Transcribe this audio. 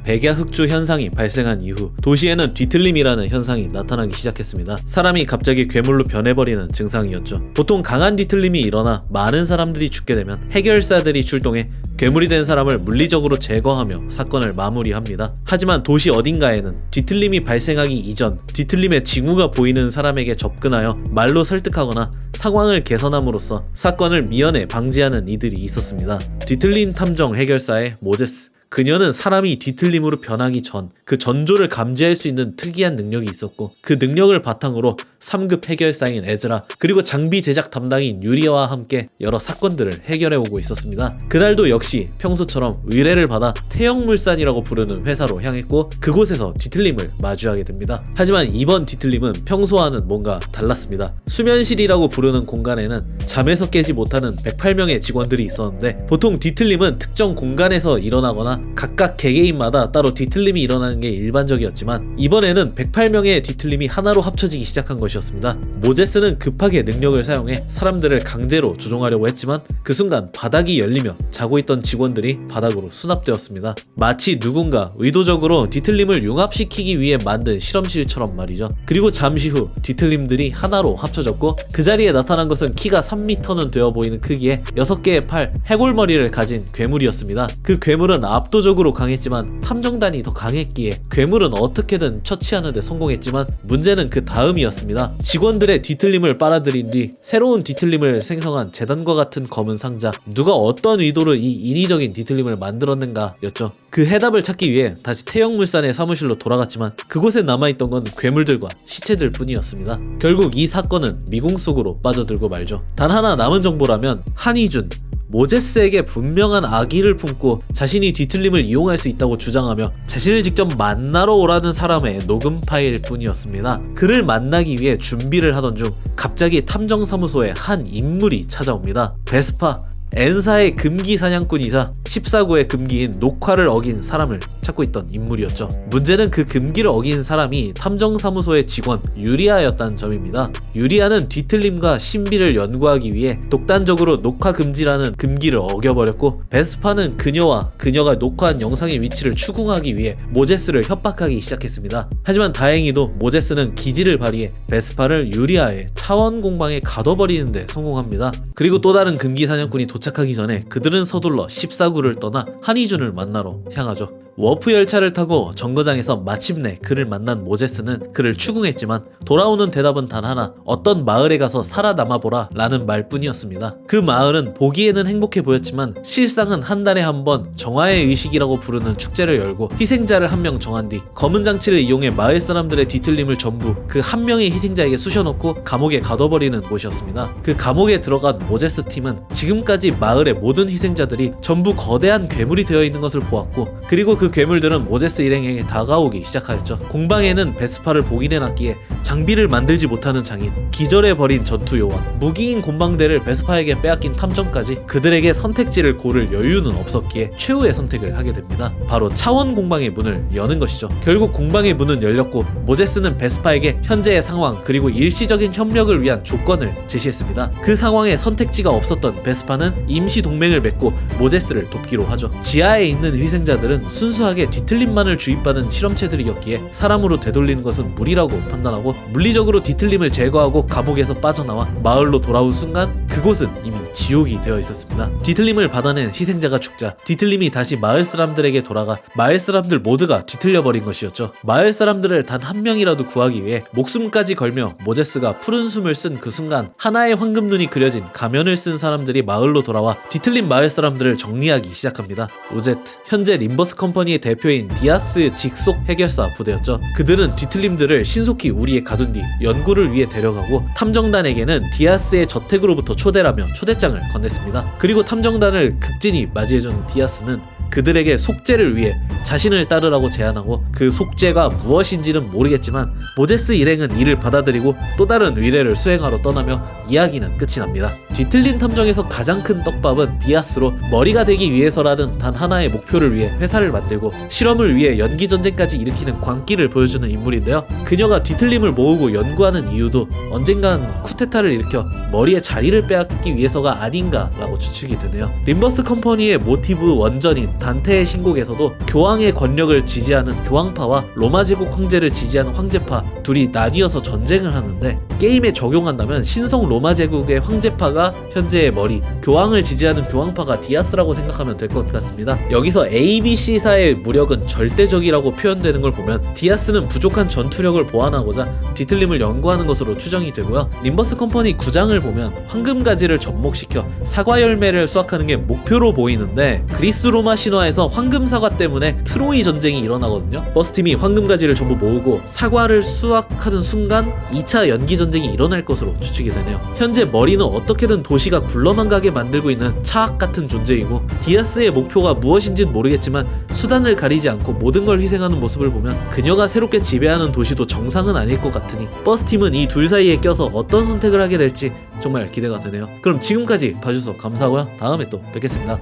백야흑주 현상이 발생한 이후 도시에는 뒤틀림이라는 현상이 나타나기 시작했습니다. 사람이 갑자기 괴물로 변해버리는 증상이었죠. 보통 강한 뒤틀림이 일어나 많은 사람들이 죽게 되면 해결사들이 출동해 괴물이 된 사람을 물리적으로 제거하며 사건을 마무리합니다. 하지만 도시 어딘가에는 뒤틀림이 발생하기 이전 뒤틀림의 징후가 보이는 사람에게 접근하여 말로 설득하거나 상황을 개선함으로써 사건을 미연에 방지하는 이들이 있었습니다. 뒤틀림 탐정 해결사의 모제스. 그녀는 사람이 뒤틀림으로 변하기 전 그 전조를 감지할 수 있는 특이한 능력이 있었고, 그 능력을 바탕으로 3급 해결사인 에즈라 그리고 장비 제작 담당인 유리아와 함께 여러 사건들을 해결해오고 있었습니다. 그날도 역시 평소처럼 의뢰를 받아 태영물산이라고 부르는 회사로 향했고 그곳에서 뒤틀림을 마주하게 됩니다. 하지만 이번 뒤틀림은 평소와는 뭔가 달랐습니다. 수면실이라고 부르는 공간에는 잠에서 깨지 못하는 108명의 직원들이 있었는데, 보통 뒤틀림은 특정 공간에서 일어나거나 각각 개개인마다 따로 뒤틀림이 일어나는 게 일반적이었지만, 이번에는 108명의 뒤틀림이 하나로 합쳐지기 시작한 것이었습니다. 모제스는 급하게 능력을 사용해 사람들을 강제로 조종하려고 했지만 그 순간 바닥이 열리며 자고 있던 직원들이 바닥으로 수납되었습니다. 마치 누군가 의도적으로 뒤틀림을 융합시키기 위해 만든 실험실처럼 말이죠. 그리고 잠시 후 뒤틀림들이 하나로 합쳐졌고, 그 자리에 나타난 것은 키가 3m는 되어 보이는 크기의 6개의 팔, 해골머리를 가진 괴물이었습니다. 그 괴물은 압도적으로 강했지만 탐정단이 더 강했기에 괴물은 어떻게든 처치하는 데 성공했지만 문제는 그 다음이었습니다. 직원들의 뒤틀림을 빨아들인 뒤 새로운 뒤틀림을 생성한 재단과 같은 검은 상자, 누가 어떤 의도로 이 인위적인 뒤틀림을 만들었는가 였죠. 그 해답을 찾기 위해 다시 태영물산의 사무실로 돌아갔지만 그곳에 남아있던 건 괴물들과 시체들 뿐이었습니다. 결국 이 사건은 미궁 속으로 빠져들고 말죠. 단 하나 남은 정보라면 한희준, 모제스에게 분명한 악의를 품고 자신이 뒤틀림을 이용할 수 있다고 주장하며 자신을 직접 만나러 오라는 사람의 녹음 파일 뿐이었습니다. 그를 만나기 위해 준비를 하던 중 갑자기 탐정사무소에 한 인물이 찾아옵니다. 베스파, 엔사의 금기 사냥꾼이자 14구의 금기인 녹화를 어긴 사람을 찾고 있던 인물이었죠. 문제는 그 금기를 어긴 사람이 탐정사무소의 직원 유리아였다는 점입니다. 유리아는 뒤틀림과 신비를 연구하기 위해 독단적으로 녹화 금지라는 금기를 어겨버렸고, 베스파는 그녀와 그녀가 녹화한 영상의 위치를 추궁하기 위해 모제스를 협박하기 시작했습니다. 하지만 다행히도 모제스는 기지를 발휘해 베스파를 유리아의 차원 공방에 가둬버리는 데 성공합니다. 그리고 또 다른 금기 사냥꾼이 도착하기 전에 그들은 서둘러 14구를 떠나 한희준을 만나러 향하죠. 워프 열차를 타고 정거장에서 마침내 그를 만난 모제스는 그를 추궁했지만 돌아오는 대답은 단 하나, 어떤 마을에 가서 살아남아보라 라는 말뿐이었습니다. 그 마을은 보기에는 행복해 보였지만 실상은 한 달에 한 번 정화의 의식이라고 부르는 축제를 열고 희생자를 한 명 정한 뒤 검은 장치를 이용해 마을 사람들의 뒤틀림을 전부 그 한 명의 희생자에게 쑤셔넣고 감옥에 가둬버리는 곳이었습니다. 그 감옥에 들어간 모제스 팀은 지금까지 마을의 모든 희생자들이 전부 거대한 괴물이 되어 있는 것을 보았고, 그리고 그 괴물들은 모제스 일행에게 다가오기 시작하였죠. 공방에는 베스파를 복인해놨기에 장비를 만들지 못하는 장인, 기절해버린 전투 요원, 무기인 곤방대를 베스파에게 빼앗긴 탐정까지 그들에게 선택지를 고를 여유는 없었기에 최후의 선택을 하게 됩니다. 바로 차원 공방의 문을 여는 것이죠. 결국 공방의 문은 열렸고 모제스는 베스파에게 현재의 상황 그리고 일시적인 협력을 위한 조건을 제시했습니다. 그 상황에 선택지가 없었던 베스파는 임시 동맹을 맺고 모제스를 돕기로 하죠. 지하에 있는 희생자들은 순수하게 뒤틀림만을 주입받은 실험체들이었기에 사람으로 되돌리는 것은 무리라고 판단하고 물리적으로 뒤틀림을 제거하고 감옥에서 빠져나와 마을로 돌아온 순간 그곳은 이미 지옥이 되어 있었습니다. 뒤틀림을 받아낸 희생자가 죽자 뒤틀림이 다시 마을 사람들에게 돌아가 마을 사람들 모두가 뒤틀려버린 것이었죠. 마을 사람들을 단 한 명이라도 구하기 위해 목숨까지 걸며 모제스가 푸른 숨을 쓴 그 순간 하나의 황금눈이 그려진 가면을 쓴 사람들이 마을로 돌아와 뒤틀린 마을 사람들을 정리하기 시작합니다. 우제트, 현재 림버스 컴퍼니의 대표인 디아스 직속 해결사 부대였죠. 그들은 뒤틀림들을 신속히 우리에 가둔 뒤 연구를 위해 데려가고 탐정단에게는 디아스의 저택으로부터 초대라며 초대장을 건넸습니다. 그리고 탐정단을 극진히 맞이해준 디아스는 그들에게 속죄를 위해 자신을 따르라고 제안하고, 그 속죄가 무엇인지는 모르겠지만 모제스 일행은 이를 받아들이고 또 다른 의뢰를 수행하러 떠나며 이야기는 끝이 납니다. 뒤틀린 탐정에서 가장 큰 떡밥은 디아스로 머리가 되기 위해서라는 단 하나의 목표를 위해 회사를 만들고 실험을 위해 연기전쟁까지 일으키는 광기를 보여주는 인물인데요. 그녀가 뒤틀림을 모으고 연구하는 이유도 언젠간 쿠데타를 일으켜 머리의 자리를 빼앗기 위해서가 아닌가라고 추측이 되네요. 림버스 컴퍼니의 모티브 원전인 단테의 신곡에서도 교황의 권력을 지지하는 교황파와 로마 제국 황제를 지지하는 황제파 둘이 나뉘어서 전쟁을 하는데, 게임에 적용한다면 신성 로마 제국의 황제파가 현재의 머리, 교황을 지지하는 교황파가 디아스라고 생각하면 될 것 같습니다. 여기서 ABC사의 무력은 절대적이라고 표현되는 걸 보면 디아스는 부족한 전투력을 보완하고자 뒤틀림을 연구하는 것으로 추정이 되고요. 림버스 컴퍼니 9장을 보면 황금가지를 접목시켜 사과 열매를 수확하는 게 목표로 보이는데, 그리스 로마 신화에서 황금 사과 때문에 트로이 전쟁이 일어나거든요. 버스팀이 황금가지를 전부 모으고 사과를 수확하는 순간 2차 연기 전쟁이 일어날 것으로 추측이 되네요. 현재 머리는 어떻게든 도시가 굴러만 가게 만들고 있는 차악 같은 존재이고, 디아스의 목표가 무엇인지는 모르겠지만 수단을 가리지 않고 모든 걸 희생하는 모습을 보면 그녀가 새롭게 지배하는 도시도 정상은 아닐 것 같으니 버스팀은 이 둘 사이에 껴서 어떤 선택을 하게 될지 정말 기대가 되네요. 그럼 지금까지 봐주셔서 감사하고요. 다음에 또 뵙겠습니다.